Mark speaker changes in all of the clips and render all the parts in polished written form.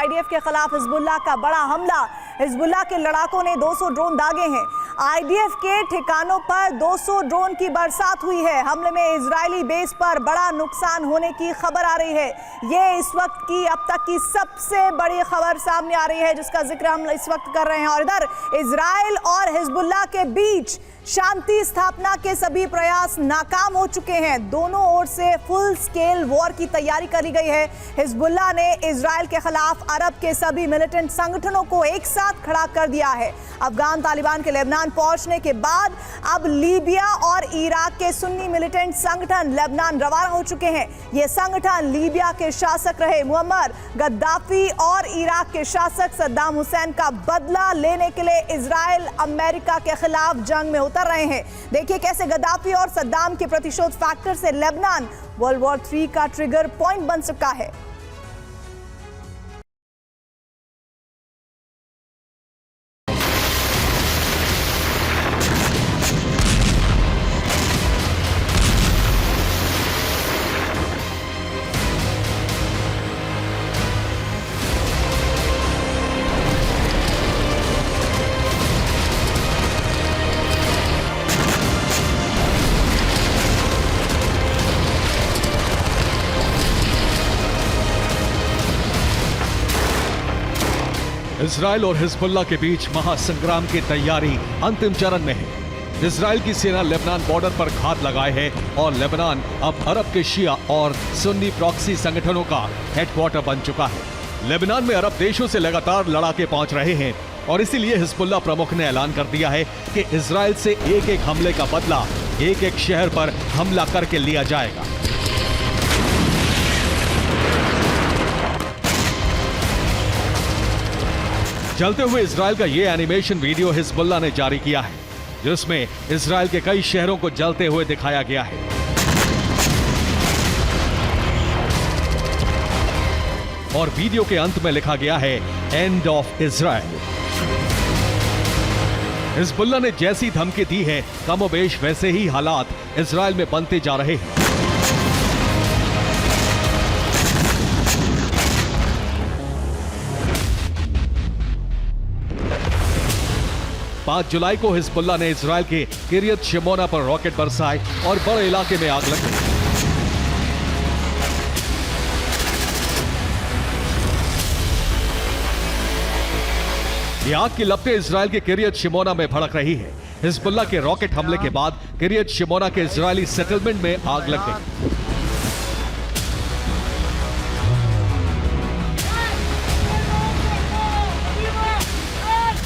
Speaker 1: IDF के खिलाफ Hezbollah का बड़ा हमला। हिजबुल्लाह के लड़ाकों ने 200 ड्रोन दागे हैं। आईडीएफ के ठिकानों पर 200 ड्रोन की बरसात हुई है। हमले में इजरायली बेस पर बड़ा नुकसान होने की खबर आ रही है। ये इस वक्त की अब तक की सबसे बड़ी खबर सामने आ रही है, जिसका जिक्र हम इस वक्त कर रहे हैं। और इधर इजराइल और हिजबुल्लाह के बीच शांति स्थापना के सभी प्रयास नाकाम हो चुके हैं। दोनों ओर से फुल स्केल वॉर की तैयारी करी गई है। हिजबुल्लाह ने इजराइल के खिलाफ अरब के सभी मिलिटेंट संगठनों को एक साथ खड़ा कर दिया है। अफगान तालिबान के लेबनान पहुंचने के बाद अब लीबिया और इराक के सुन्नी मिलिटेंट संगठन लेबनान रवाना हो चुके हैं। ये संगठन लीबिया के शासक रहे मुअम्मर गद्दाफी और इराक के शासक सद्दाम हुसैन का बदला लेने के लिए इजराइल अमेरिका के खिलाफ जंग में उतर रहे हैं। देखिए कैसे गद्दाफी और सद्दाम के प्रतिशोध फैक्टर से लेबनान वर्ल्ड वॉर 3 का ट्रिगर पॉइंट बन चुका है।
Speaker 2: इजराइल और हिजबुल्लाह के बीच महासंग्राम की तैयारी अंतिम चरण में है। इजराइल की सेना लेबनान बॉर्डर पर घात लगाए है और लेबनान अब अरब के शिया और सुन्नी प्रॉक्सी संगठनों का हेडक्वार्टर बन चुका है। लेबनान में अरब देशों से लगातार लड़ाके पहुंच रहे हैं और इसीलिए हिजबुल्लाह प्रमुख ने ऐलान कर दिया है कि इजराइल से एक एक हमले का बदला एक एक शहर पर हमला करके लिया जाएगा। चलते हुए इजराइल का ये एनिमेशन वीडियो हिजबुल्लाह ने जारी किया है, जिसमें इजराइल के कई शहरों को जलते हुए दिखाया गया है। और वीडियो के अंत में लिखा गया है एंड ऑफ इजराइल। हिजबुल्लाह ने जैसी धमकी दी है, कमोबेश वैसे ही हालात इजराइल में बनते जा रहे हैं। 5 जुलाई को हिजबुल्लाह ने इजराइल के किरियत शिमोना पर रॉकेट बरसाए और बड़े इलाके में आग लग गई। ये आग की लपटें इजराइल के किरियत शिमोना में भड़क रही है। हिजबुल्लाह के रॉकेट हमले के बाद किरियत शिमोना के इजरायली सेटलमेंट में आग लग गई।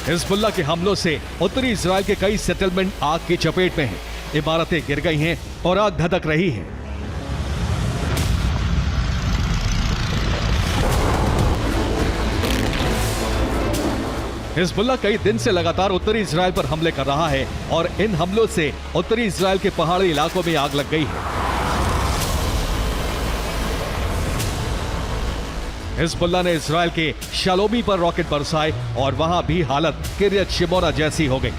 Speaker 2: हिजबुल्लाह के हमलों से उत्तरी इजराइल के कई सेटलमेंट आग की चपेट में हैं। इमारतें गिर गई हैं और आग धधक रही है। हिजबुल्लाह कई दिन से लगातार उत्तरी इजराइल पर हमले कर रहा है और इन हमलों से उत्तरी इजराइल के पहाड़ी इलाकों में आग लग गई है। हिजबुल्लाह ने इजराइल के शालोमी पर रॉकेट बरसाए और वहां भी हालत किरियत शिमोना जैसी हो गई।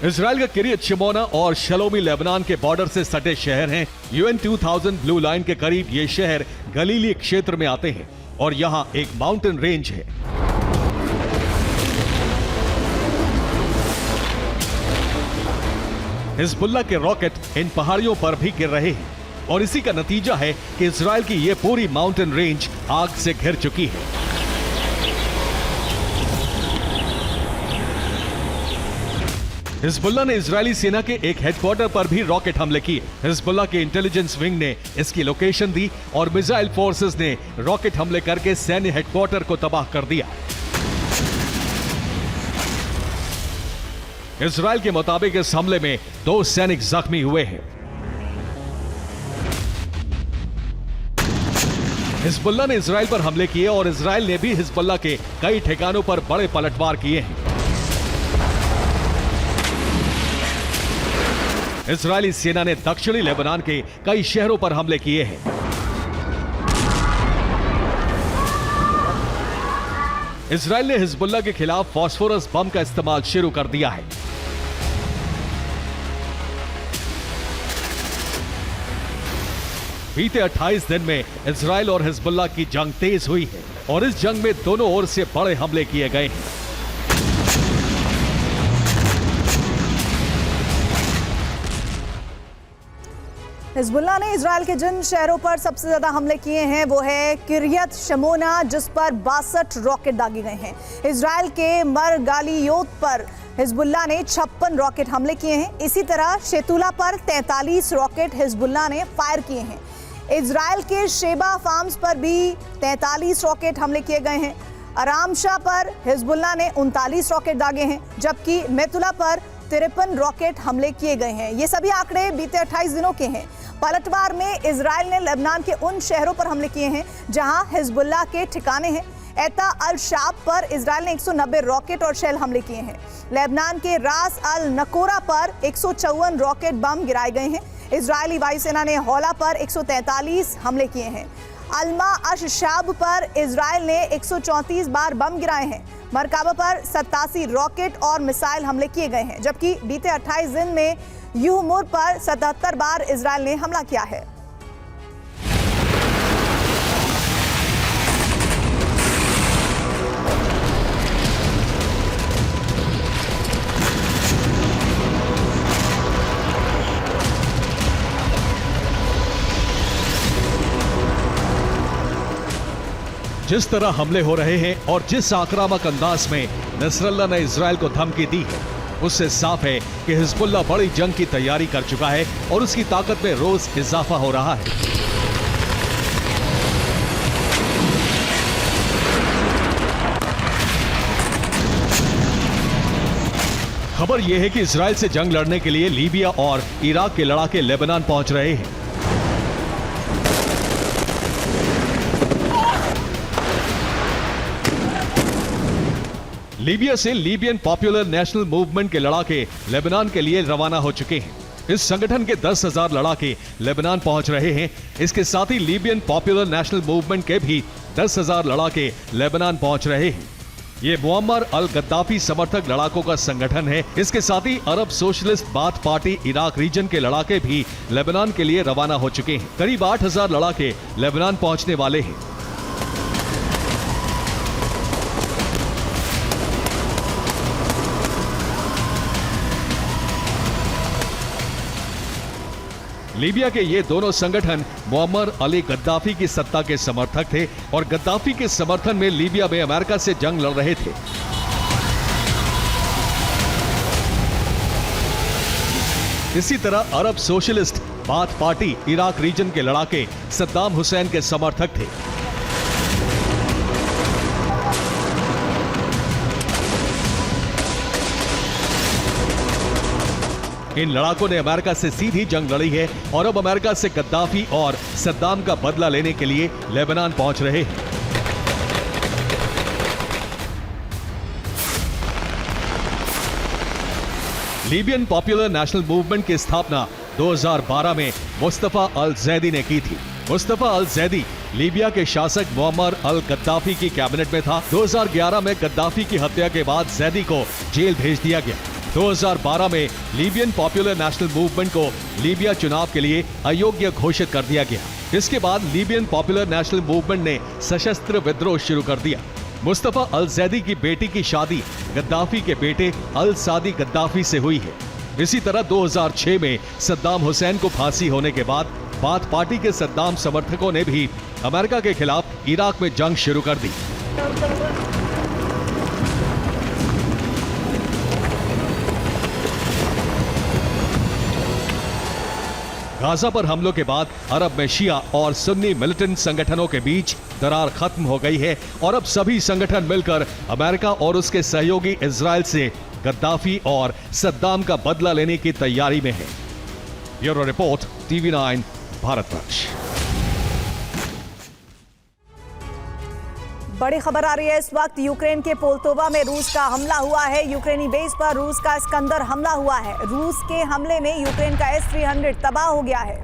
Speaker 2: इजराइल का किरियत शिमोना और शालोमी लेबनान के बॉर्डर से सटे शहर हैं। UN 2000 ब्लू लाइन के करीब ये शहर गलीली क्षेत्र में आते हैं और यहां एक माउंटेन रेंज है। हिजबुल्लाह के रॉकेट इन पहाड़ियों पर भी गिर रहे हैं और इसी का नतीजा है कि इजराइल की यह पूरी माउंटेन रेंज आग से घिर चुकी है। हिजबुल्लाह ने इजरायली सेना के एक हेडक्वार्टर पर भी रॉकेट हमले किए। हिजबुल्लाह के इंटेलिजेंस विंग ने इसकी लोकेशन दी और मिसाइल फोर्सेस ने रॉकेट हमले करके सैन्य हेडक्वार्टर को तबाह कर दिया। इजराइल के मुताबिक इस हमले में 2 सैनिक जख्मी हुए हैं। हिजबुल्लाह ने इजराइल पर हमले किए और इजराइल ने भी हिजबुल्लाह के कई ठिकानों पर बड़े पलटवार किए हैं। इजरायली सेना ने दक्षिणी लेबनान के कई शहरों पर हमले किए हैं। इजराइल ने हिजबुल्लाह के खिलाफ फास्फोरस बम का इस्तेमाल शुरू कर दिया है। बीते 28 दिन में इजराइल और हिजबुल्लाह की जंग तेज हुई है और इस जंग में दोनों ओर से बड़े हमले किए गए हैं।
Speaker 1: हिजबुल्लाह ने इजराइल के जिन शहरों पर सबसे ज्यादा हमले किए हैं वो है किरियत शमोना, जिस पर 62 रॉकेट दागे गए हैं। इजराइल के मरगालियोत पर हिजबुल्लाह ने 56 रॉकेट हमले किए हैं। इसी तरह शेतुला पर 43 रॉकेट हिजबुल्लाह ने फायर किए हैं। इजराइल के शेबा फार्म्स पर भी 43 रॉकेट हमले किए गए हैं। आरामशाह पर हिजबुल्लाह ने 39 रॉकेट दागे हैं, जबकि मेतुला पर 53 रॉकेट हमले किए गए हैं। ये सभी आंकड़े बीते 28 दिनों के हैं। पलटवार में इजराइल ने लेबनान के उन शहरों पर हमले किए हैं जहां हिजबुल्लाह के ठिकाने हैं। एता अल शाब पर इजराइल ने 190 रॉकेट और शेल हमले किए हैं। लेबनान के रास अल नकोरा पर 154 रॉकेट बम गिराए गए हैं। इजरायली वायुसेना ने हौला पर 143 हमले किए हैं। अल्मा अश शाब पर इजराइल ने 134 बार बम गिराए हैं। मरकाबा पर 87 रॉकेट और मिसाइल हमले किए गए हैं, जबकि बीते 28 दिन में यूमुर पर 77 बार इजराइल ने हमला किया है।
Speaker 2: जिस तरह हमले हो रहे हैं और जिस आक्रामक अंदाज में नसरल्लाह ने इजराइल को धमकी दी है, उससे साफ है कि हिजबुल्लाह बड़ी जंग की तैयारी कर चुका है और उसकी ताकत में रोज इजाफा हो रहा है। खबर यह है कि इजराइल से जंग लड़ने के लिए लीबिया और इराक के लड़ाके लेबनान पहुंच रहे हैं। लीबिया से लीबियन पॉपुलर नेशनल मूवमेंट के लड़ाके लेबनान के लिए रवाना हो चुके हैं। इस संगठन के 10,000 लड़ाके लेबनान पहुंच रहे हैं। इसके साथ ही लीबियन पॉपुलर नेशनल मूवमेंट के भी 10,000 लड़ाके लेबनान पहुंच रहे हैं। ये मुअम्मर अल गद्दाफी समर्थक लड़ाकों का संगठन है। इसके साथ ही Arab socialist Baath party Iraq region के लड़ाके भी लेबनान के लिए रवाना हो चुके हैं। करीब 8,000 लड़ाके लेबनान पहुंचने वाले हैं। लीबिया के ये दोनों संगठन मुअम्मर अली गद्दाफी की सत्ता के समर्थक थे और गद्दाफी के समर्थन में लीबिया में अमेरिका से जंग लड़ रहे थे। इसी तरह Arab socialist Baath party Iraq region के लड़ाके सद्दाम हुसैन के समर्थक थे। इन लड़ाकों ने अमेरिका से सीधी जंग लड़ी है और अब अमेरिका से गद्दाफी और सद्दाम का बदला लेने के लिए लेबनान पहुंच रहे हैं। लीबियन पॉपुलर नेशनल मूवमेंट की स्थापना 2012 में मुस्तफा अल जैदी ने की थी। मुस्तफा अल जैदी लीबिया के शासक मुअम्मर अल गद्दाफी की कैबिनेट में था। 2011 में गद्दाफी की हत्या के बाद जैदी को जेल भेज दिया गया। 2012 में लीबियन पॉपुलर नेशनल मूवमेंट को लीबिया चुनाव के लिए अयोग्य घोषित कर दिया गया। इसके बाद लीबियन पॉपुलर नेशनल मूवमेंट ने सशस्त्र विद्रोह शुरू कर दिया। मुस्तफा अल जैदी की बेटी की शादी गद्दाफी के बेटे अल सादी गद्दाफी से हुई है। इसी तरह 2006 में सद्दाम हुसैन को फांसी होने के बाद बाथ पार्टी के सद्दाम समर्थकों ने भी अमेरिका के खिलाफ इराक में जंग शुरू कर दी। गाजा पर हमलों के बाद अरब में शिया और सुन्नी मिलिटेंट संगठनों के बीच दरार खत्म हो गई है और अब सभी संगठन मिलकर अमेरिका और उसके सहयोगी इजराइल से गद्दाफी और सद्दाम का बदला लेने की तैयारी में है। Bureau report, TV9 Bharatvarsh.
Speaker 1: बड़ी खबर आ रही है इस वक्त। यूक्रेन के पोल्तोवा में रूस का हमला हुआ है। यूक्रेनी बेस पर रूस का इस्कंदर हमला हुआ है। रूस के हमले में यूक्रेन का S-300 तबाह हो गया है।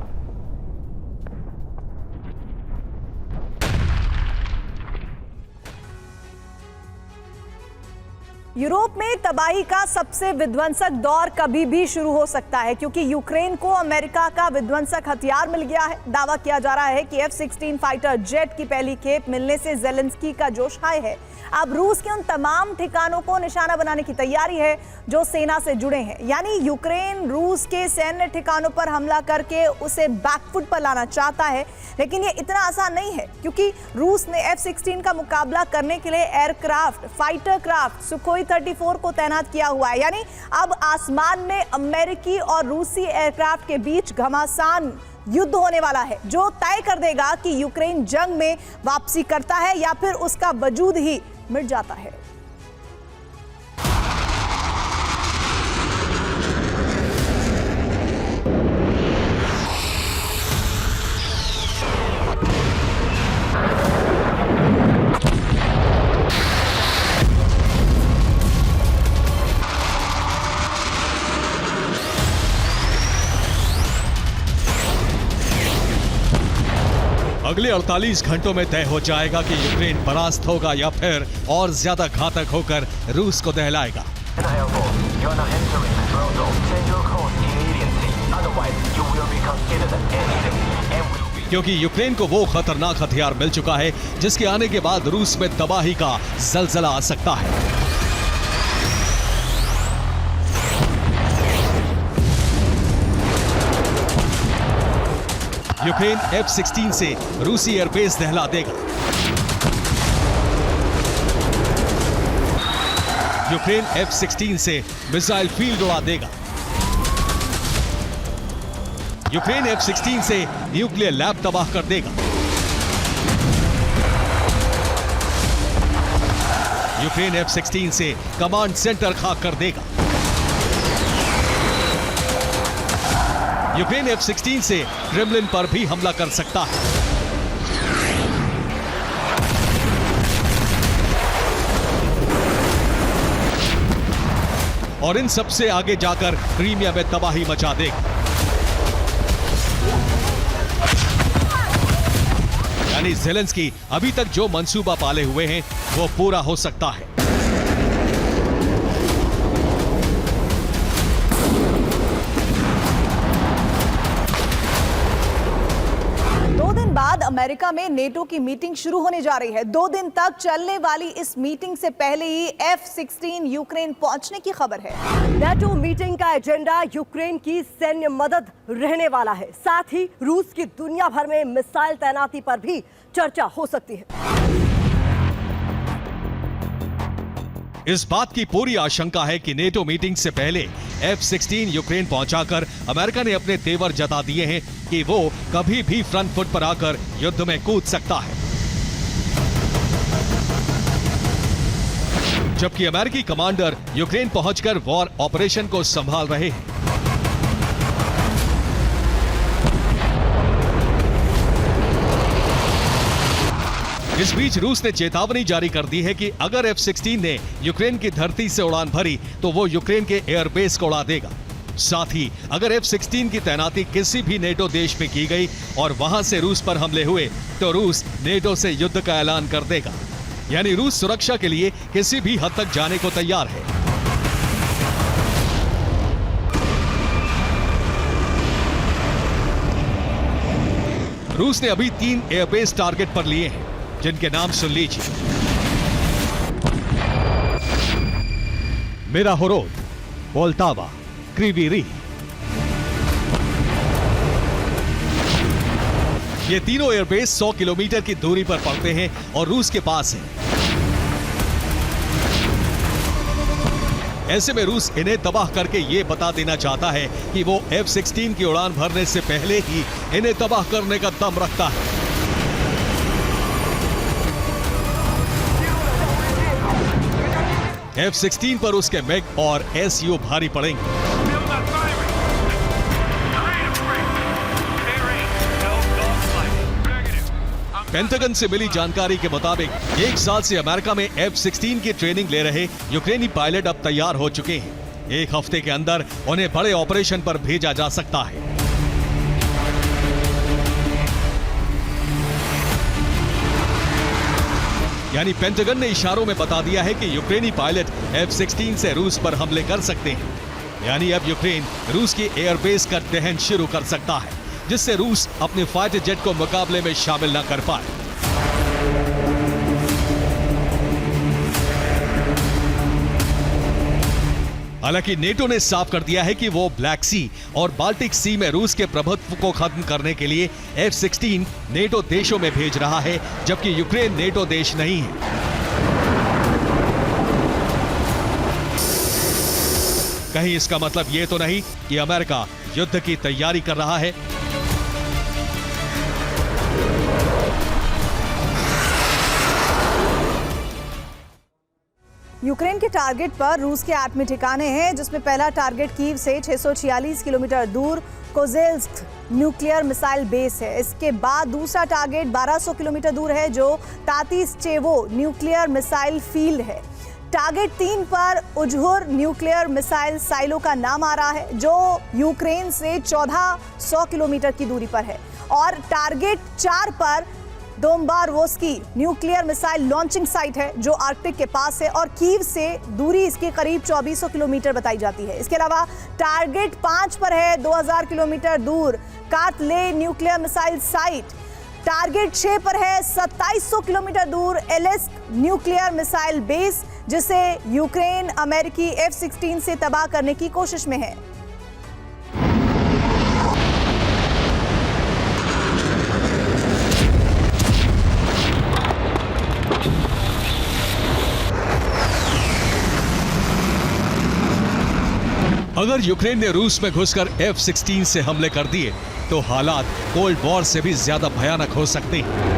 Speaker 1: यूरोप में तबाही का सबसे विध्वंसक दौर कभी भी शुरू हो सकता है, क्योंकि यूक्रेन को अमेरिका का विध्वंसक हथियार मिल गया है। दावा किया जा रहा है कि F-16 फाइटर जेट की पहली खेप मिलने से ज़ेलेंस्की का जोश हाय है। अब रूस के उन तमाम ठिकानों को निशाना बनाने की तैयारी है जो सेना से जुड़े हैं। यानी यूक्रेन रूस के सैन्य ठिकानों पर हमला करके उसे बैकफुट पर लाना चाहता है, लेकिन ये इतना आसान नहीं है, क्योंकि रूस ने F-16 का मुकाबला करने के लिए एयरक्राफ्ट, फाइटर क्राफ्ट सुखोई 34 को तैनात किया हुआ है। यानी अब आसमान में अमेरिकी और रूसी एयरक्राफ्ट के बीच घमासान युद्ध होने वाला है, जो तय कर देगा कि यूक्रेन जंग में वापसी करता है या फिर उसका वजूद ही मिट जाता है।
Speaker 2: अगले 48 घंटों में तय हो जाएगा कि यूक्रेन परास्त होगा या फिर और ज्यादा घातक होकर रूस को दहलाएगा। क्योंकि यूक्रेन को वो खतरनाक हथियार मिल चुका है जिसके आने के बाद रूस में तबाही का जलजला आ सकता है। यूक्रेन F-16 से रूसी एयरबेस दहला देगा। यूक्रेन F-16 से मिसाइल फील्ड उड़ा देगा। यूक्रेन F-16 से न्यूक्लियर लैब तबाह कर देगा। यूक्रेन F-16 से कमांड सेंटर खाक कर देगा। यूक्रेन F-16 से क्रेमलिन पर भी हमला कर सकता है। और इन सबसे आगे जाकर क्रीमिया में तबाही मचा देगा। यानी ज़ेलेंस्की अभी तक जो मंसूबा पाले हुए हैं वो पूरा हो सकता है।
Speaker 1: बाद अमेरिका में नेटो की मीटिंग शुरू होने जा रही है। 2 दिन तक चलने वाली इस मीटिंग से पहले ही F-16 यूक्रेन पहुंचने की खबर है।
Speaker 3: नेटो मीटिंग का एजेंडा यूक्रेन की सैन्य मदद रहने वाला है। साथ ही रूस की दुनिया भर में मिसाइल तैनाती पर भी चर्चा हो सकती है।
Speaker 2: इस बात की पूरी आशंका है कि नेटो मीटिंग से पहले F-16 यूक्रेन पहुंचाकर अमेरिका ने अपने तेवर जता दिए हैं कि वो कभी भी फ्रंट फुट पर आकर युद्ध में कूद सकता है। जबकि अमेरिकी कमांडर यूक्रेन पहुंचकर वॉर ऑपरेशन को संभाल रहे हैं। इस बीच रूस ने चेतावनी जारी कर दी है कि अगर F-16 ने यूक्रेन की धरती से उड़ान भरी तो वो यूक्रेन के एयरबेस को उड़ा देगा। साथ ही अगर F-16 की तैनाती किसी भी नेटो देश में की गई और वहां से रूस पर हमले हुए तो रूस नेटो से युद्ध का ऐलान कर देगा। यानी रूस सुरक्षा के लिए किसी भी हद तक जाने को तैयार है। रूस ने अभी 3 एयरबेस टारगेट पर लिए हैं, जिनके नाम सुन लीजिए। मिराहोरोद, पोल्टावा, क्रीवी रीह। ये तीनों एयरबेस 100 किलोमीटर की दूरी पर पड़ते हैं और रूस के पास है। ऐसे में रूस इन्हें तबाह करके ये बता देना चाहता है कि वो F-16 की उड़ान भरने से पहले ही इन्हें तबाह करने का दम रखता है। F-16 पर उसके मैग और SU भारी पड़ेंगे। पेंटागन से मिली जानकारी के मुताबिक 1 साल से अमेरिका में F-16 की ट्रेनिंग ले रहे यूक्रेनी पायलट अब तैयार हो चुके हैं। 1 हफ्ते के अंदर उन्हें बड़े ऑपरेशन पर भेजा जा सकता है। यानी पेंटागन ने इशारों में बता दिया है कि यूक्रेनी पायलट F-16 से रूस पर हमले कर सकते हैं। यानी अब यूक्रेन रूस की एयरबेस का दहन शुरू कर सकता है, जिससे रूस अपने फाइटर जेट को मुकाबले में शामिल न कर पाए। हालांकि नेटो ने साफ कर दिया है कि वो ब्लैक सी और बाल्टिक सी में रूस के प्रभुत्व को खत्म करने के लिए F-16 नेटो देशों में भेज रहा है, जबकि यूक्रेन नेटो देश नहीं है। कहीं इसका मतलब ये तो नहीं कि अमेरिका युद्ध की तैयारी कर रहा है?
Speaker 1: यूक्रेन के टारगेट पर रूस के एटमी ठिकाने हैं, जिसमें पहला टारगेट कीव से 646 किलोमीटर दूर कोजेल्स्क न्यूक्लियर मिसाइल बेस है। इसके बाद दूसरा टारगेट 1200 किलोमीटर दूर है, जो तातीस्चेवो न्यूक्लियर मिसाइल फील्ड है। टारगेट 3 पर उजहुर न्यूक्लियर मिसाइल साइलो का नाम आ रहा है, जो यूक्रेन से 1400 किलोमीटर की दूरी पर है। और टारगेट 4 पर डोम्बारोवस्की न्यूक्लियर मिसाइल लॉन्चिंग साइट है, जो आर्कटिक के पास है और कीव से दूरी इसकी करीब 2400 किलोमीटर बताई जाती है। इसके अलावा टारगेट 5 पर है 2000 किलोमीटर दूर कातले न्यूक्लियर मिसाइल साइट। टारगेट 6 पर है 2700 किलोमीटर दूर एलेस्क न्यूक्लियर मिसाइल बेस, जिसे यूक्रेन अमेरिकी F-16 से तबाह करने की कोशिश में है।
Speaker 2: अगर यूक्रेन ने रूस में घुसकर F-16 से हमले कर दिए तो हालात कोल्ड वॉर से भी ज्यादा भयानक हो सकते हैं।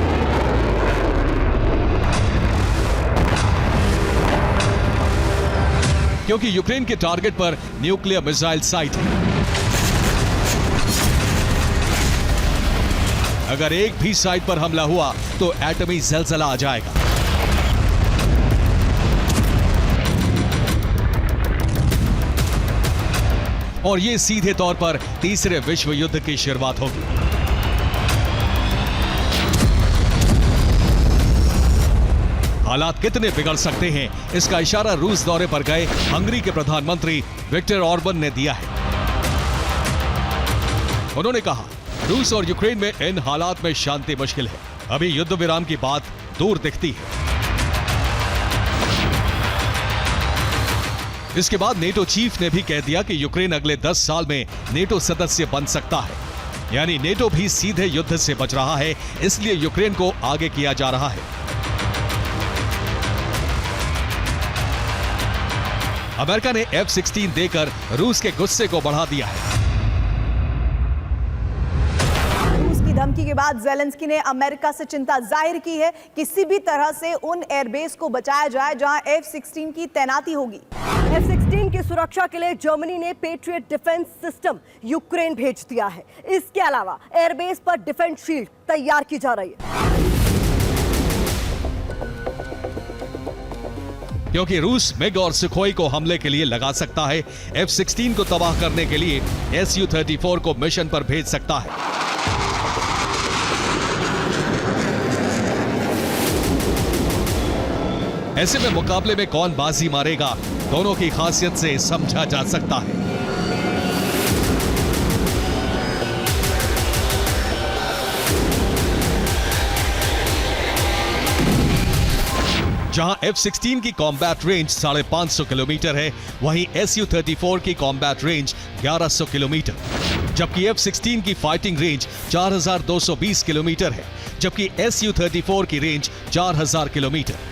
Speaker 2: क्योंकि यूक्रेन के टारगेट पर न्यूक्लियर मिसाइल साइट है। अगर एक भी साइट पर हमला हुआ तो एटमी ज़लज़ला आ जाएगा। और ये सीधे तौर पर तीसरे विश्व युद्ध की शुरुआत होगी। हालात कितने बिगड़ सकते हैं, इसका इशारा रूस दौरे पर गए हंगरी के प्रधानमंत्री विक्टर ऑर्बन ने दिया है। उन्होंने कहा, रूस और यूक्रेन में इन हालात में शांति मुश्किल है। अभी युद्ध विराम की बात दूर दिखती है। इसके बाद नेटो चीफ ने भी कह दिया कि यूक्रेन अगले 10 साल में नेटो सदस्य बन सकता है। यानी नेटो भी सीधे युद्ध से बच रहा है, इसलिए यूक्रेन को आगे किया जा रहा है। अमेरिका ने F-16 देकर रूस के गुस्से को बढ़ा दिया है।
Speaker 1: धमकी के बाद ज़ेलेंस्की ने अमेरिका से चिंता जाहिर की है, किसी भी तरह से उन एयरबेस को बचाया जाए जहां F-16 की तैनाती होगी।
Speaker 3: F-16 की सुरक्षा के लिए जर्मनी ने पेट्रियट डिफेंस सिस्टम यूक्रेन भेज दिया है। इसके अलावा एयरबेस पर डिफेंस शील्ड तैयार की जा रही है।
Speaker 2: क्योंकि रूस मिग और सुखोई को हमले के लिए लगा सकता है, F-16 को तबाह करने के लिए Su-34 को मिशन पर भेज सकता है। ऐसे में मुकाबले में कौन बाजी मारेगा, दोनों की खासियत से समझा जा सकता है। जहां F-16 की कॉम्बैट रेंज 550 किलोमीटर है, वहीं Su-34 की कॉम्बैट रेंज 1100 किलोमीटर, जबकि F-16 की फाइटिंग रेंज 4220 किलोमीटर है, जबकि Su-34 की रेंज 4000 किलोमीटर।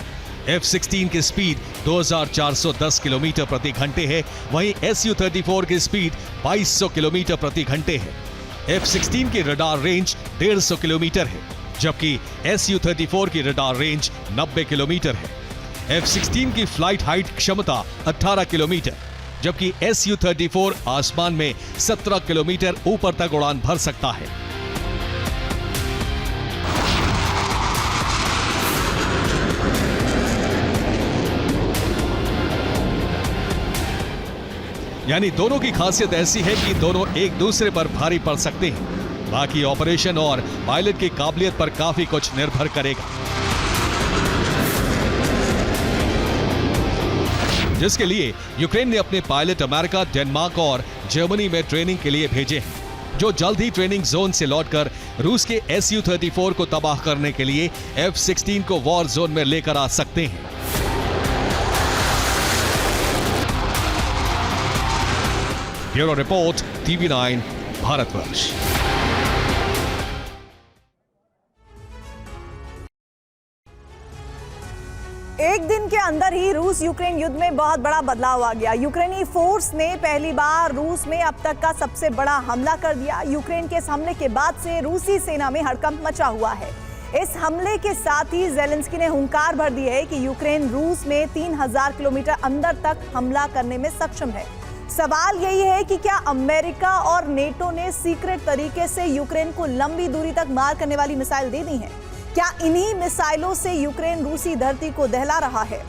Speaker 2: F-16 की स्पीड 2410 किलोमीटर प्रति घंटे है, वहीं Su-34 की स्पीड 2200 किलोमीटर प्रति घंटे है। F-16 की रडार रेंज 150 किलोमीटर है, जबकि Su-34 की रडार रेंज 90 किलोमीटर है। F-16 की फ्लाइट हाइट क्षमता 18 किलोमीटर, जबकि Su-34 आसमान में 17 किलोमीटर ऊपर तक उड़ान भर सकता है। यानी दोनों की खासियत ऐसी है कि दोनों एक दूसरे पर भारी पड़ सकते हैं। बाकी ऑपरेशन और पायलट की काबिलियत पर काफी कुछ निर्भर करेगा। जिसके लिए यूक्रेन ने अपने पायलट अमेरिका, डेनमार्क और जर्मनी में ट्रेनिंग के लिए भेजे हैं, जो जल्द ही ट्रेनिंग जोन से लौटकर रूस के Su-34 को तबाह करने के लिए F-16 को वॉर जोन में लेकर आ सकते हैं। Bureau report, TV9 Bharatvarsh.
Speaker 1: एक दिन के अंदर ही रूस यूक्रेन युद्ध में बहुत बड़ा बदलाव आ गया। यूक्रेनी फोर्स ने पहली बार रूस में अब तक का सबसे बड़ा हमला कर दिया। यूक्रेन के इस हमले के बाद से रूसी सेना में हड़कंप मचा हुआ है। इस हमले के साथ ही ज़ेलेंस्की ने हुंकार भर दी है कि यूक्रेन रूस में 3000 किलोमीटर अंदर तक हमला करने में सक्षम है। सवाल यही है कि क्या अमेरिका और नेटो ने सीक्रेट तरीके से यूक्रेन को लंबी दूरी तक मार करने वाली मिसाइल दे दी है? क्या इन्हीं मिसाइलों से यूक्रेन रूसी धरती को दहला रहा है?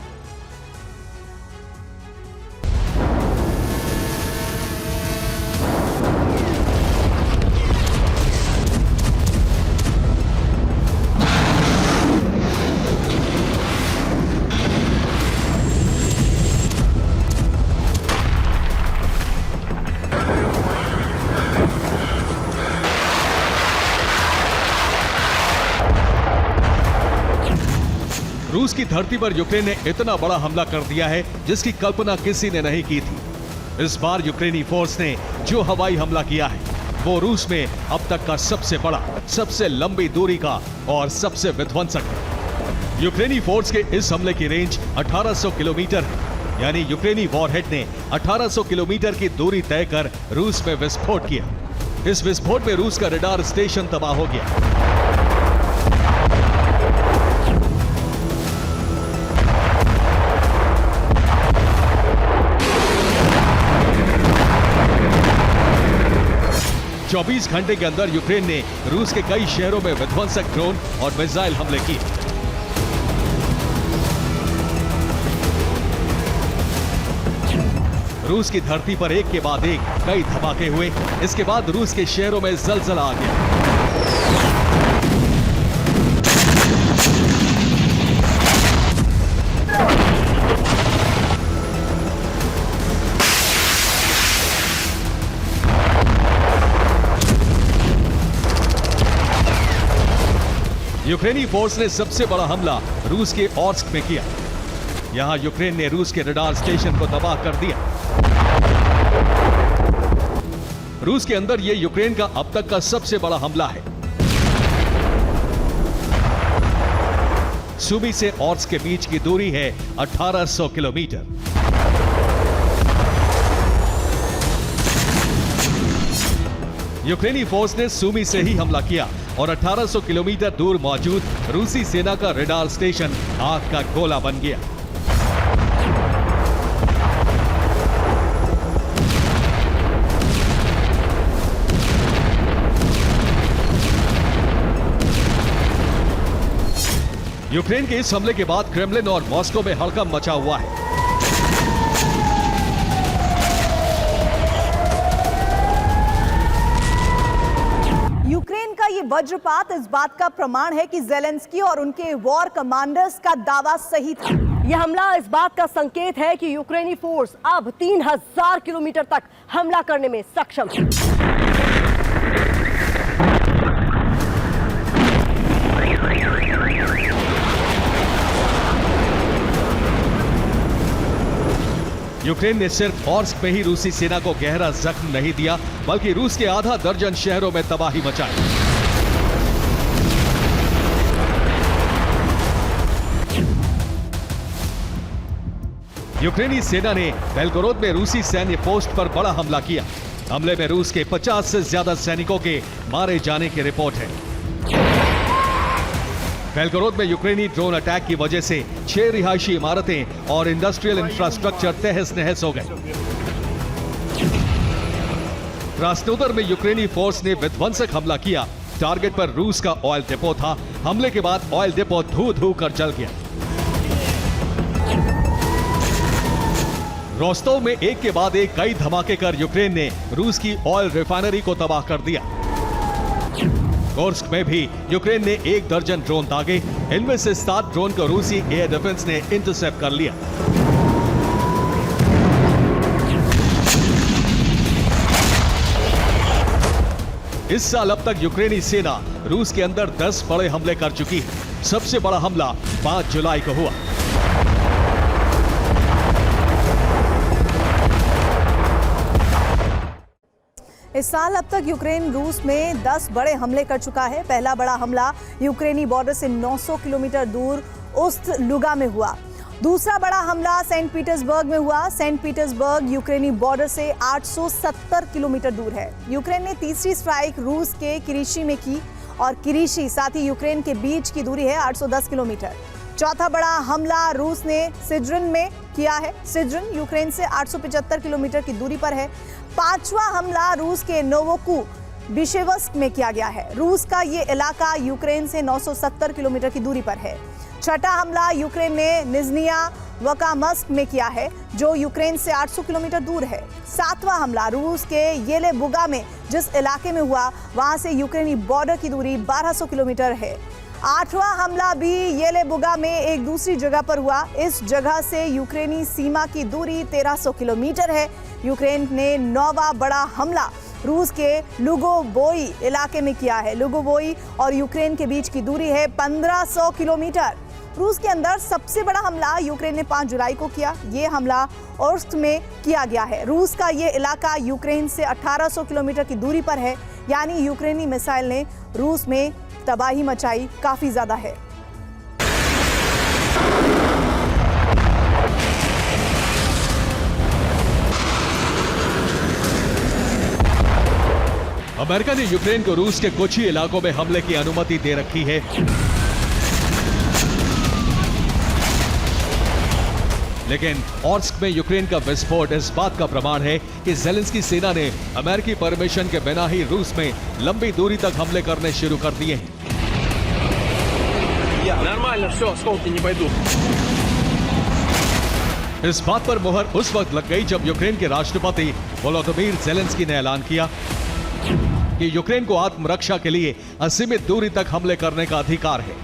Speaker 2: रूस की धरती पर यूक्रेन ने इतना बड़ा हमला कर दिया है जिसकी कल्पना किसी ने नहीं की थी। इस बार यूक्रेनी फोर्स ने जो हवाई हमला किया है वो रूस में अब तक का सबसे बड़ा, सबसे लंबी दूरी का और सबसे विध्वंसक है। यूक्रेनी फोर्स के इस हमले की रेंज 1800 किलोमीटर है, यानी यूक्रेनी वॉरहेड ने 1800 किलोमीटर की दूरी तय कर रूस में विस्फोट किया। इस विस्फोट में रूस का रडार स्टेशन तबाह हो गया। चौबीस घंटे के अंदर यूक्रेन ने रूस के कई शहरों में विध्वंसक ड्रोन और मिसाइल हमले किए। रूस की धरती पर एक के बाद एक कई धमाके हुए। इसके बाद रूस के शहरों में जलजला आ गया। यूक्रेनी फोर्स ने सबसे बड़ा हमला रूस के ऑर्स्क में किया। यहां यूक्रेन ने रूस के रडार स्टेशन को तबाह कर दिया। रूस के अंदर यह यूक्रेन का अब तक का सबसे बड़ा हमला है। सुमी से ऑर्स्क के बीच की दूरी है 1800 किलोमीटर। यूक्रेनी फोर्स ने सुमी से ही हमला किया और 1800 किलोमीटर दूर मौजूद रूसी सेना का रडार स्टेशन आग का गोला बन गया। यूक्रेन के इस हमले के बाद क्रेमलिन और मॉस्को में हड़कंप मचा हुआ है।
Speaker 1: यूक्रेन का ये वज्रपात इस बात का प्रमाण है कि ज़ेलेंस्की और उनके वॉर कमांडर्स का दावा सही था।
Speaker 3: यह हमला इस बात का संकेत है कि यूक्रेनी फोर्स अब 3000 किलोमीटर तक हमला करने में सक्षम है।
Speaker 2: यूक्रेन ने सिर्फ ऑर्स्क में ही रूसी सेना को गहरा जख्म नहीं दिया, बल्कि रूस के आधा दर्जन शहरों में तबाही मचाई। यूक्रेनी सेना ने बेलगोरोद में रूसी सैन्य पोस्ट पर बड़ा हमला किया। हमले में रूस के 50 से ज्यादा सैनिकों के मारे जाने की रिपोर्ट है। बेलगोरोद में यूक्रेनी ड्रोन अटैक की वजह से 6 रिहायशी इमारतें और इंडस्ट्रियल इंफ्रास्ट्रक्चर तहस नहस हो गए। क्रास्नोदर में यूक्रेनी फोर्स ने विध्वंसक हमला किया। टारगेट पर रूस का ऑयल डिपो था। हमले के बाद ऑयल डिपो धू-धू कर जल गया। रोस्तोव में एक के बाद एक कई धमाके कर यूक्रेन ने रूस की ऑयल रिफाइनरी को तबाह कर दिया। कोर्स्क में भी यूक्रेन ने 1 दर्जन ड्रोन दागे। इनमें से 7 ड्रोन को रूसी एयर डिफेंस ने इंटरसेप्ट कर लिया। इस साल अब तक यूक्रेनी सेना रूस के अंदर 10 बड़े हमले कर चुकी है। सबसे बड़ा हमला 5 जुलाई को हुआ।
Speaker 1: इस साल अब तक यूक्रेन रूस में 10 बड़े हमले कर चुका है। पहला बड़ा हमला यूक्रेनी बॉर्डर से 900 किलोमीटर दूर उस्ट-लुगा में हुआ। दूसरा बड़ा हमला सेंट पीटर्सबर्ग में हुआ। सेंट पीटर्सबर्ग यूक्रेनी बॉर्डर से 870 किलोमीटर दूर है। यूक्रेन ने तीसरी स्ट्राइक रूस के किरीशी में की और किरीशी साथ ही यूक्रेन के बीच की दूरी है 810 किलोमीटर। चौथा बड़ा हमला रूस ने सिज्रन में किया है। सिज्रन यूक्रेन से 875 किलोमीटर की दूरी पर है। पांचवा हमला रूस के नोवोकुबिशेवस्क में किया गया है। रूस का ये इलाका यूक्रेन से 970 किलोमीटर की दूरी पर है। छठा हमला यूक्रेन ने निज्निया वकामस्क में किया है, जो यूक्रेन से 800 किलोमीटर दूर है। सातवां हमला रूस के येलेबुगा में जिस इलाके में हुआ, वहां से यूक्रेनी बॉर्डर की दूरी 1200 किलोमीटर है। आठवां हमला भी येलेबुगा में एक दूसरी जगह पर हुआ। इस जगह से यूक्रेनी सीमा की दूरी 1300 किलोमीटर है। यूक्रेन ने नौवां बड़ा हमला रूस के लुगोबोई इलाके में किया है। लुगोबोई और यूक्रेन के बीच की दूरी है 1500 किलोमीटर। रूस के अंदर सबसे बड़ा हमला यूक्रेन ने 5 जुलाई को किया। ये हमला ओर्स्क में किया गया है। रूस का ये इलाका यूक्रेन से 1800 किलोमीटर की दूरी पर है। यानी यूक्रेनी मिसाइल ने रूस में तबाही मचाई काफी ज्यादा है।
Speaker 2: अमेरिका ने यूक्रेन को रूस के कुछ ही इलाकों में हमले की अनुमति दे रखी है। लेकिन ऑर्स्क में यूक्रेन का विस्फोट इस बात का प्रमाण है कि ज़ेलेंस्की सेना ने अमेरिकी परमिशन के बिना ही रूस में लंबी दूरी तक हमले करने शुरू कर दिए हैं। इस बात पर मुहर उस वक्त लग गई जब यूक्रेन के राष्ट्रपति वोलोदिमीर ज़ेलेंस्की ने ऐलान किया कि यूक्रेन को आत्मरक्षा के लिए असीमित दूरी तक हमले करने का अधिकार है।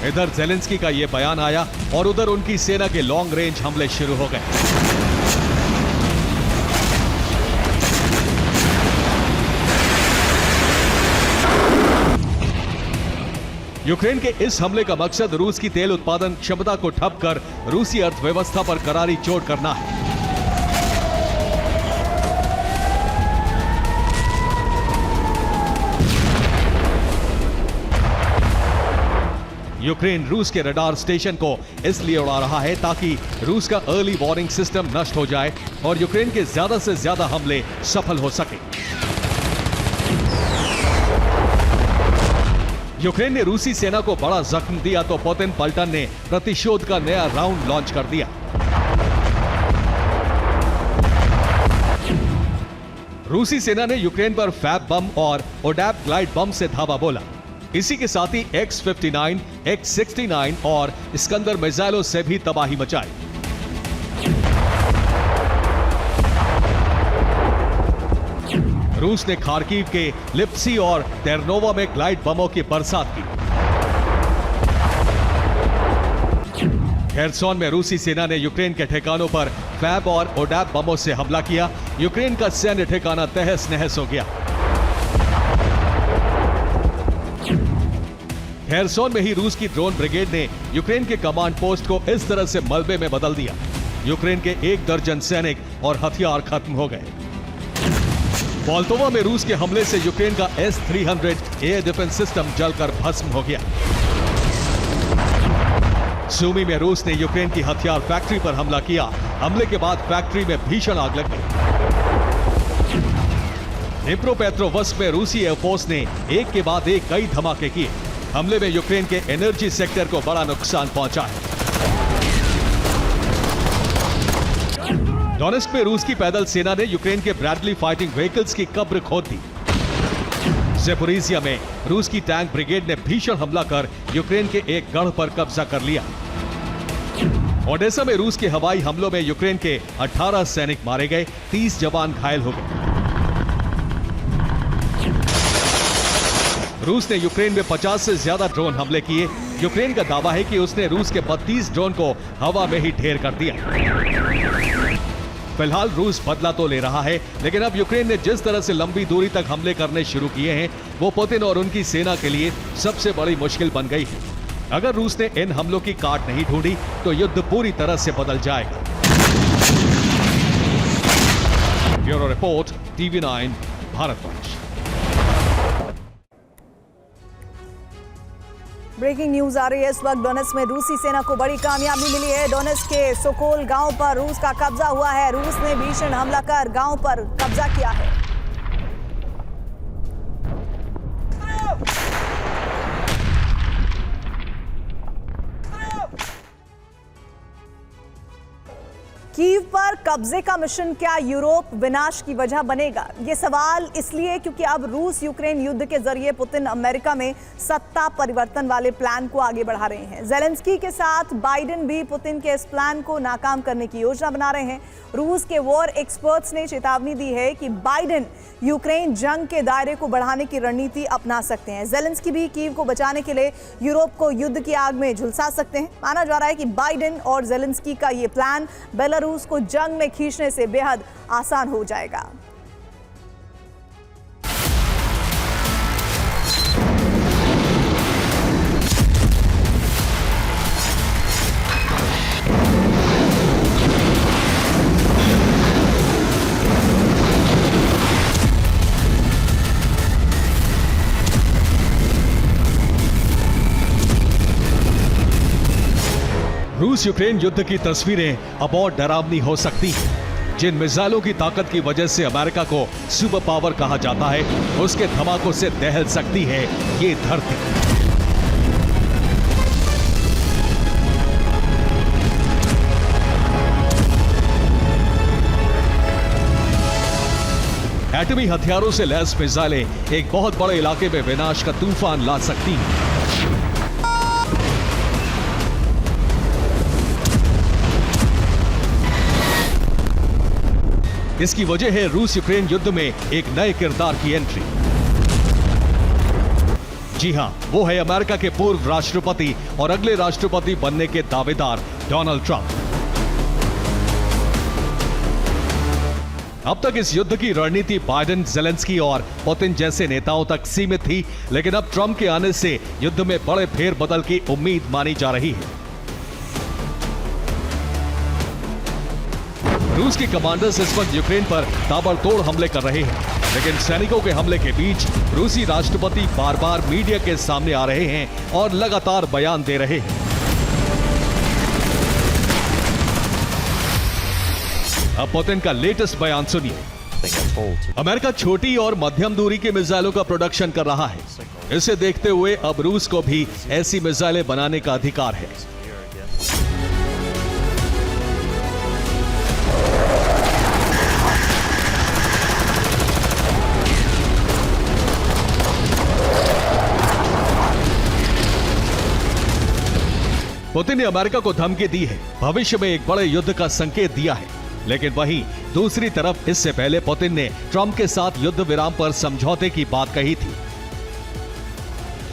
Speaker 2: इधर ज़ेलेंस्की का यह बयान आया और उधर उनकी सेना के लॉन्ग रेंज हमले शुरू हो गए। यूक्रेन के इस हमले का मकसद रूस की तेल उत्पादन क्षमता को ठप कर रूसी अर्थव्यवस्था पर करारी चोट करना है। यूक्रेन रूस के रडार स्टेशन को इसलिए उड़ा रहा है ताकि रूस का अर्ली वार्निंग सिस्टम नष्ट हो जाए और यूक्रेन के ज्यादा से ज्यादा हमले सफल हो सके। यूक्रेन ने रूसी सेना को बड़ा जख्म दिया तो पुतिन पलटन ने प्रतिशोध का नया राउंड लॉन्च कर दिया। रूसी सेना ने यूक्रेन पर फैब बम और ओडैप ग्लाइड बम से धावा बोला। इसी के साथ ही X-59, X-69 और इस्कंदर मिसाइलों से भी तबाही मचाई। रूस ने खार्किव के लिप्सी और तेरनोवा में ग्लाइड बमों की बरसात की। खेरसोन में रूसी सेना ने यूक्रेन के ठिकानों पर फैब और ओडैप बमों से हमला किया। यूक्रेन का सैन्य ठिकाना तहस नहस हो गया। खेरसोन में ही रूस की ड्रोन ब्रिगेड ने यूक्रेन के कमांड पोस्ट को इस तरह से मलबे में बदल दिया। यूक्रेन के 1 दर्जन सैनिक और हथियार खत्म हो गए। मोल्दोवा में रूस के हमले से यूक्रेन का S-300 एयर डिफेंस सिस्टम जलकर भस्म हो गया। सूमी में रूस ने यूक्रेन की हथियार फैक्ट्री पर हमला किया। हमले के बाद फैक्ट्री में भीषण आग लग गई। डिप्रोपेट्रोवस्क में रूसी एयरफोर्स ने एक के बाद एक कई धमाके किए। हमले में यूक्रेन के एनर्जी सेक्टर को बड़ा नुकसान पहुंचा है। डोनेस्क में रूस की पैदल सेना ने यूक्रेन के ब्रैडली फाइटिंग व्हीकल्स की कब्र खोद दी। ज़ेपोरिजिया में रूस की टैंक ब्रिगेड ने भीषण हमला कर यूक्रेन के एक गढ़ पर कब्जा कर लिया। ओडेसा में रूस के हवाई हमलों में यूक्रेन के 18 सैनिक मारे गए, 30 जवान घायल हो गए। रूस ने यूक्रेन में 50 से ज्यादा ड्रोन हमले किए। यूक्रेन का दावा है कि उसने रूस के 32 ड्रोन को हवा में ही ढेर कर दिया। फिलहाल रूस बदला तो ले रहा है, लेकिन अब यूक्रेन ने जिस तरह से लंबी दूरी तक हमले करने शुरू किए हैं, वो पुतिन और उनकी सेना के लिए सबसे बड़ी मुश्किल बन गई है। अगर रूस ने इन हमलों की काट नहीं ढूंढी तो युद्ध पूरी तरह से बदल जाएगा। Bureau report, TV9 Bharatvarsh.
Speaker 1: Breaking news आ रही है इस वक्त। डोनेट्स्क में रूसी सेना को बड़ी कामयाबी मिली है। डोनेट्स्क के सोकोल गांव पर रूस का कब्जा हुआ है। रूस ने भीषण हमला कर गांव पर कब्जा किया है। कीव पर कब्जे का मिशन क्या यूरोप विनाश की वजह बनेगा? ये सवाल इसलिए क्योंकि अब रूस यूक्रेन युद्ध के जरिए पुतिन अमेरिका में सत्ता परिवर्तन वाले प्लान को आगे बढ़ा रहे हैं। जेलेंस्की के साथ बाइडेन भी पुतिन के इस प्लान को नाकाम करने की योजना बना रहे हैं। रूस के वॉर एक्सपर्ट्स ने चेतावनी दी है कि बाइडेन यूक्रेन जंग के दायरे को बढ़ाने की रणनीति अपना सकते हैं। जेलेंस्की भी कीव को बचाने के लिए यूरोप को युद्ध की आग में झुलसा सकते हैं। माना जा रहा है कि बाइडेन और जेलेंस्की का ये प्लान बेलारूस को जंग में खींचने से बेहद आसान हो जाएगा।
Speaker 2: रूस यूक्रेन युद्ध की तस्वीरें अब और डरावनी हो सकती हैं। जिन मिसाइलों की ताकत की वजह से अमेरिका को सुपर पावर कहा जाता है, उसके धमाकों से दहल सकती है ये धरती। एटमी हथियारों से लैस मिसाइलें एक बहुत बड़े इलाके में विनाश का तूफान ला सकती हैं। इसकी वजह है रूस यूक्रेन युद्ध में एक नए किरदार की एंट्री। जी हां, वो है अमेरिका के पूर्व राष्ट्रपति और अगले राष्ट्रपति बनने के दावेदार डोनाल्ड ट्रंप। अब तक इस युद्ध की रणनीति बाइडेन, जेलेंस्की और पुतिन जैसे नेताओं तक सीमित थी, लेकिन अब ट्रंप के आने से युद्ध में बड़े फेरबदल की उम्मीद मानी जा रही है। रूस के कमांडर्स इस वक्त यूक्रेन पर ताबड़तोड़ हमले कर रहे हैं, लेकिन सैनिकों के हमले के बीच रूसी राष्ट्रपति बार बार मीडिया के सामने आ रहे हैं और लगातार बयान दे रहे हैं। अब पुतिन का लेटेस्ट बयान सुनिए। अमेरिका छोटी और मध्यम दूरी की मिसाइलों का प्रोडक्शन कर रहा है। इसे देखते हुए अब रूस को भी ऐसी मिसाइलें बनाने का अधिकार है। पुतिन ने अमेरिका को धमकी दी है, भविष्य में एक बड़े युद्ध का संकेत दिया है। लेकिन वहीं दूसरी तरफ इससे पहले पुतिन ने ट्रंप के साथ युद्ध विराम पर समझौते की बात कही थी।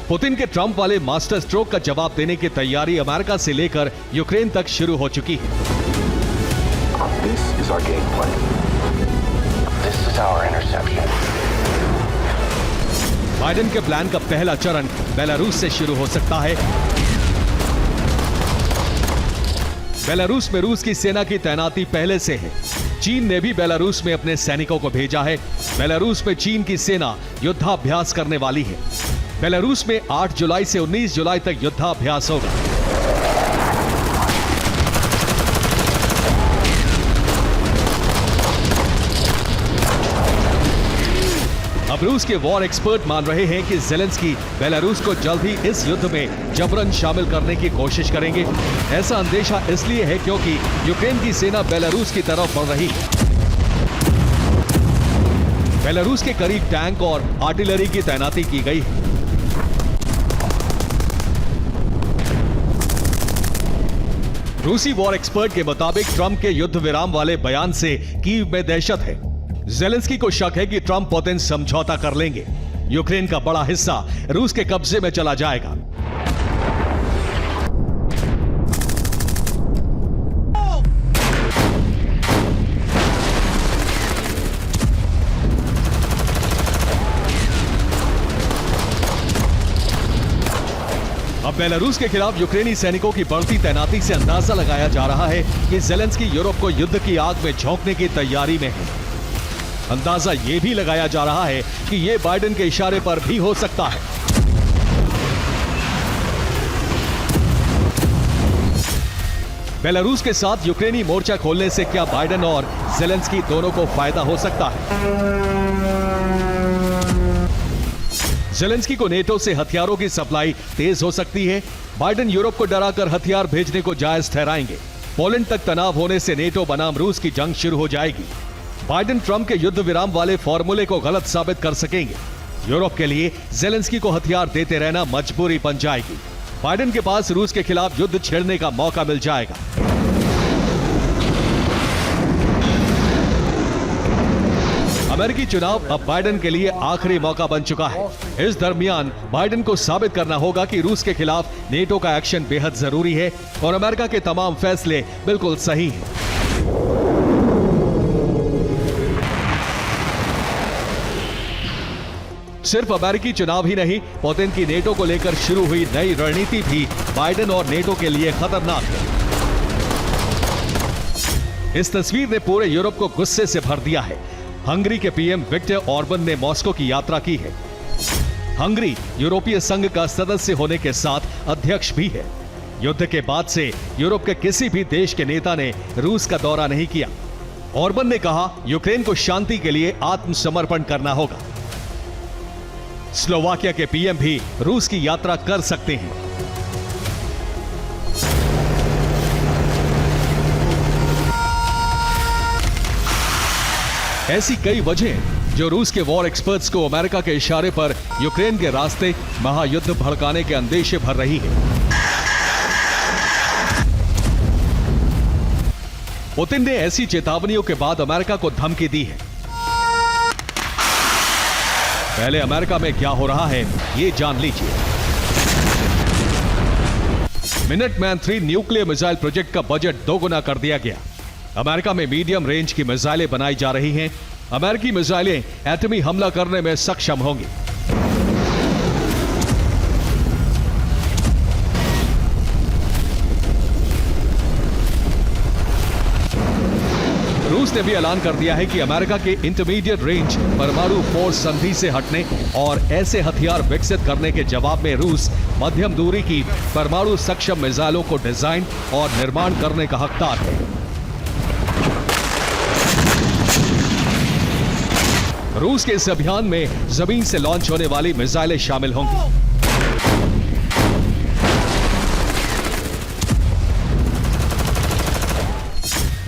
Speaker 2: पुतिन के ट्रंप वाले मास्टर स्ट्रोक का जवाब देने की तैयारी अमेरिका से लेकर यूक्रेन तक शुरू हो चुकी है।
Speaker 4: This is our game plan. This is our interception.
Speaker 2: Biden के प्लान का पहला चरण बेलारूस से शुरू हो सकता है। बेलारूस में रूस की सेना की तैनाती पहले से है। चीन ने भी बेलारूस में अपने सैनिकों को भेजा है। बेलारूस में चीन की सेना युद्धाभ्यास करने वाली है। बेलारूस में 8 जुलाई से 19 जुलाई तक युद्धाभ्यास होगा। अब रूस के वॉर एक्सपर्ट मान रहे हैं कि जेलेंस्की बेलारूस को जल्द ही इस युद्ध में जबरन शामिल करने की कोशिश करेंगे। ऐसा अंदेशा इसलिए है क्योंकि यूक्रेन की सेना बेलारूस की तरफ बढ़ रही है। बेलारूस के करीब टैंक और आर्टिलरी की तैनाती की गई है। रूसी वॉर एक्सपर्ट के मुताबिक ट्रंप के युद्ध विराम वाले बयान से कीव में दहशत है। जेलेंस्की को शक है कि ट्रंप पुतिन समझौता कर लेंगे। यूक्रेन का बड़ा हिस्सा रूस के कब्जे में चला जाएगा। अब बेलारूस के खिलाफ यूक्रेनी सैनिकों की बढ़ती तैनाती से अंदाजा लगाया जा रहा है कि ज़ेलेंस्की यूरोप को युद्ध की आग में झोंकने की तैयारी में है। अंदाजा यह भी लगाया जा रहा है कि यह बाइडेन के इशारे पर भी हो सकता है। बेलारूस के साथ यूक्रेनी मोर्चा खोलने से क्या बाइडेन और ज़ेलेंस्की दोनों को फायदा हो सकता है? ज़ेलेंस्की को नेटो से हथियारों की सप्लाई तेज हो सकती है। बाइडेन यूरोप को डराकर हथियार भेजने को जायज ठहराएंगे। पोलैंड तक तनाव होने से नेटो बनाम रूस की जंग शुरू हो जाएगी। बाइडेन ट्रंप के युद्ध विराम वाले फॉर्मूले को गलत साबित कर सकेंगे। यूरोप के लिए ज़ेलेंस्की को हथियार देते रहना मजबूरी बन जाएगी। बाइडेन के पास रूस के खिलाफ युद्ध छेड़ने का मौका मिल जाएगा। अमेरिकी चुनाव अब बाइडेन के लिए आखिरी मौका बन चुका है। इस दरमियान बाइडेन को साबित करना होगा कि रूस के खिलाफ नेटो का एक्शन बेहद जरूरी है और अमेरिका के तमाम फैसले बिल्कुल सही हैं। सिर्फ अमेरिकी चुनाव ही नहीं, पुतिन की नेटो को लेकर शुरू हुई नई रणनीति भी बाइडेन और नेटो के लिए खतरनाक है। इस तस्वीर ने पूरे यूरोप को गुस्से से भर दिया है। हंगरी के पीएम विक्टर ऑर्बन ने मॉस्को की यात्रा की है। हंगरी यूरोपीय संघ का सदस्य होने के साथ अध्यक्ष भी है। युद्ध के बाद से यूरोप के किसी भी देश के नेता ने रूस का दौरा नहीं किया। ऑर्बन ने कहा, यूक्रेन को शांति के लिए आत्मसमर्पण करना होगा। स्लोवाकिया के पीएम भी रूस की यात्रा कर सकते हैं। ऐसी कई वजह जो रूस के वॉर एक्सपर्ट्स को अमेरिका के इशारे पर यूक्रेन के रास्ते महायुद्ध भड़काने के अंदेशे भर रही है। पुतिन ने ऐसी चेतावनियों के बाद अमेरिका को धमकी दी है। पहले अमेरिका में क्या हो रहा है, ये जान लीजिए। मिनटमैन 3 न्यूक्लियर मिसाइल प्रोजेक्ट का बजट 2 गुना कर दिया गया। अमेरिका में मीडियम रेंज की मिसाइलें बनाई जा रही हैं। अमेरिकी मिसाइलें एटमी हमला करने में सक्षम होंगी। रूस ने भी ऐलान कर दिया है कि अमेरिका के इंटरमीडिएट रेंज परमाणु फोर्स संधि से हटने और ऐसे हथियार विकसित करने के जवाब में रूस मध्यम दूरी की परमाणु सक्षम मिसाइलों को डिजाइन और निर्माण करने का हकदार है। रूस के इस अभियान में जमीन से लॉन्च होने वाली मिसाइलें शामिल होंगी।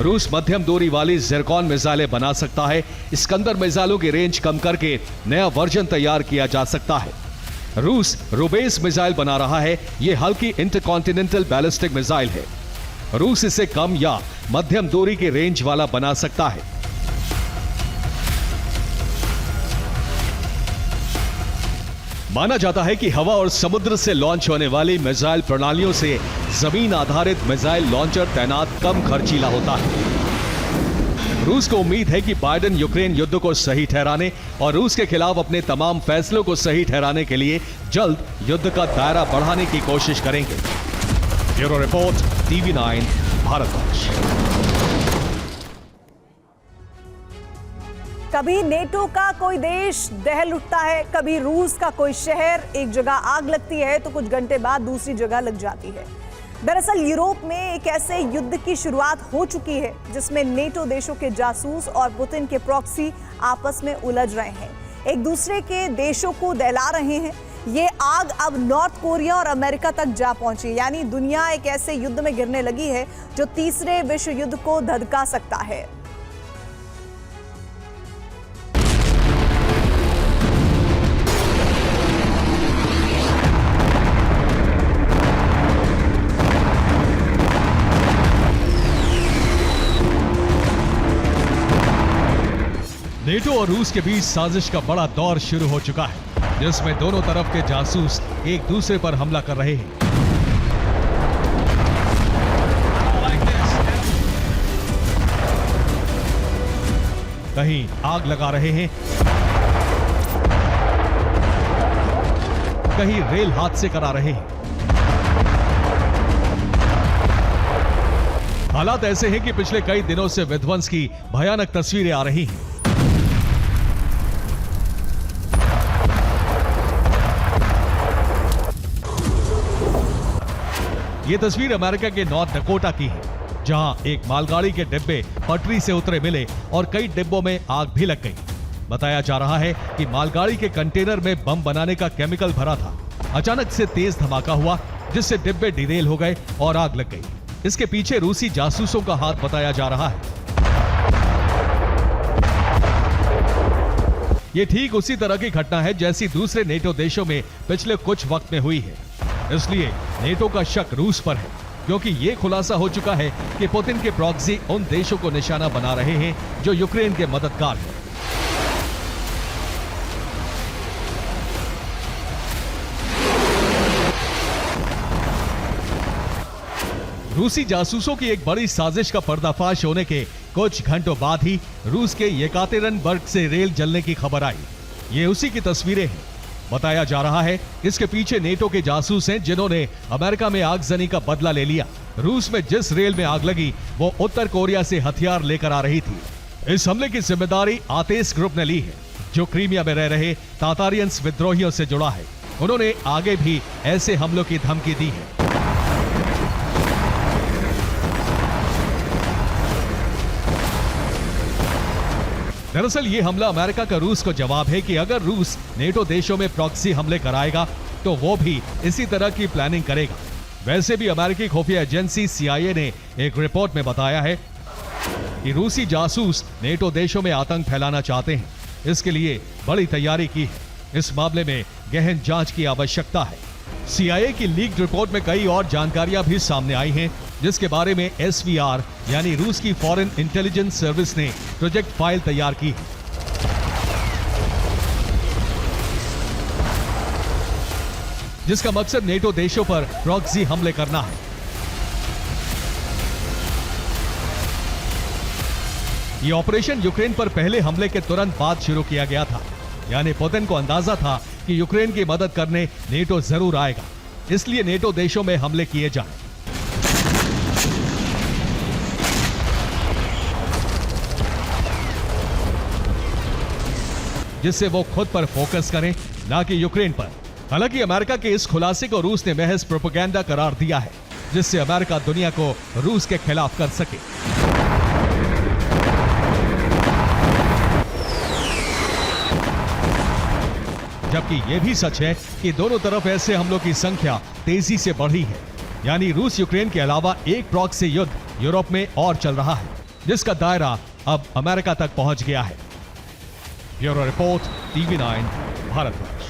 Speaker 2: रूस मध्यम दूरी वाली ज़िरकॉन मिसाइलें बना सकता है। इस्कंदर मिसाइलों की रेंज कम करके नया वर्जन तैयार किया जा सकता है। रूस रुबेस मिसाइल बना रहा है। यह हल्की इंटरकॉन्टिनेंटल बैलिस्टिक मिसाइल है। रूस इसे कम या मध्यम दूरी की रेंज वाला बना सकता है। माना जाता है कि हवा और समुद्र से लॉन्च होने वाली मिसाइल प्रणालियों से जमीन आधारित मिसाइल लॉन्चर तैनात कम खर्चीला होता है। रूस को उम्मीद है कि बाइडेन यूक्रेन युद्ध को सही ठहराने और रूस के खिलाफ अपने तमाम फैसलों को सही ठहराने के लिए जल्द युद्ध का दायरा बढ़ाने की कोशिश करेंगे। Bureau report, TV9 Bharatvarsh.
Speaker 1: कभी नेटो का कोई देश दहल उठता है, कभी रूस का कोई शहर, एक जगह आग लगती है तो कुछ घंटे बाद दूसरी जगह लग जाती है। दरअसल यूरोप में एक ऐसे युद्ध की शुरुआत हो चुकी है जिसमें नेटो देशों के जासूस और पुतिन के प्रॉक्सी आपस में उलझ रहे हैं, एक दूसरे के देशों को दहला रहे हैं। ये आग अब नॉर्थ कोरिया और अमेरिका तक जा पहुंची, यानी दुनिया एक ऐसे युद्ध में गिरने लगी है जो तीसरे विश्व युद्ध को धधका सकता है।
Speaker 2: नेटो और रूस के बीच साजिश का बड़ा दौर शुरू हो चुका है, जिसमें दोनों तरफ के जासूस एक दूसरे पर हमला कर रहे हैं। कहीं आग लगा रहे हैं, कहीं रेल हादसे करा रहे हैं। हालात ऐसे हैं कि पिछले कई दिनों से विध्वंस की भयानक तस्वीरें आ रही हैं। ये तस्वीर अमेरिका के नॉर्थ डकोटा की है, जहां एक मालगाड़ी के डिब्बे पटरी से उतरे मिले और कई डिब्बों में आग भी लग गई। बताया जा रहा है कि मालगाड़ी के कंटेनर में बम बनाने का केमिकल भरा था। अचानक से तेज धमाका हुआ, जिससे डिब्बे डिरेल हो गए और आग लग गई। इसके पीछे रूसी जासूसों का हाथ बताया जा रहा है। ये ठीक उसी तरह की घटना है जैसी दूसरे नेटो देशों में पिछले कुछ वक्त में हुई है। इसलिए नेटो का शक रूस पर है, क्योंकि ये खुलासा हो चुका है कि पुतिन के प्रॉक्सी उन देशों को निशाना बना रहे हैं जो यूक्रेन के मददगार हैं। रूसी जासूसों की एक बड़ी साजिश का पर्दाफाश होने के कुछ घंटों बाद ही रूस के येकातेरिनबर्ग से रेल जलने की खबर आई। ये उसी की तस्वीरें हैं। बताया जा रहा है इसके पीछे नेटो के जासूस हैं, जिन्होंने अमेरिका में आगजनी का बदला ले लिया। रूस में जिस रेल में आग लगी वो उत्तर कोरिया से हथियार लेकर आ रही थी। इस हमले की जिम्मेदारी आतेश ग्रुप ने ली है, जो क्रीमिया में रह रहे तातारियंस विद्रोहियों से जुड़ा है। उन्होंने आगे भी ऐसे हमलों की धमकी दी है। दरअसल ये हमला अमेरिका का रूस को जवाब है कि अगर रूस नेटो देशों में प्रॉक्सी हमले कराएगा तो वो भी इसी तरह की प्लानिंग करेगा। वैसे भी अमेरिकी खुफिया एजेंसी CIA ने एक रिपोर्ट में बताया है कि रूसी जासूस नेटो देशों में आतंक फैलाना चाहते हैं। इसके लिए बड़ी तैयारी की है। इस मामले में गहन जांच की आवश्यकता है। CIA की लीक्ड रिपोर्ट में कई और जानकारियां भी सामने आई हैं, जिसके बारे में SVR यानी रूस की फॉरेन इंटेलिजेंस सर्विस ने प्रोजेक्ट फाइल तैयार की है। जिसका मकसद नेटो देशों पर प्रॉक्सी हमले करना है। ये ऑपरेशन यूक्रेन पर पहले हमले के तुरंत बाद शुरू किया गया था। यानी पुतिन को अंदाजा था कि यूक्रेन की मदद करने नेटो जरूर आएगा, इसलिए नेटो देशों में हमले किए जाएं। जिससे वो खुद पर फोकस करें, ना कि यूक्रेन पर। हालांकि अमेरिका के इस खुलासे को रूस ने महज प्रोपेगेंडा करार दिया है, जिससे अमेरिका दुनिया को रूस के खिलाफ कर सके। जबकि यह भी सच है कि दोनों तरफ ऐसे हमलों की संख्या तेजी से बढ़ी है। यानी रूस यूक्रेन के अलावा एक प्रॉक्सी युद्ध यूरोप में और चल रहा है, जिसका दायरा अब अमेरिका तक पहुंच गया है। Bureau report, TV9 Bharatvarsh.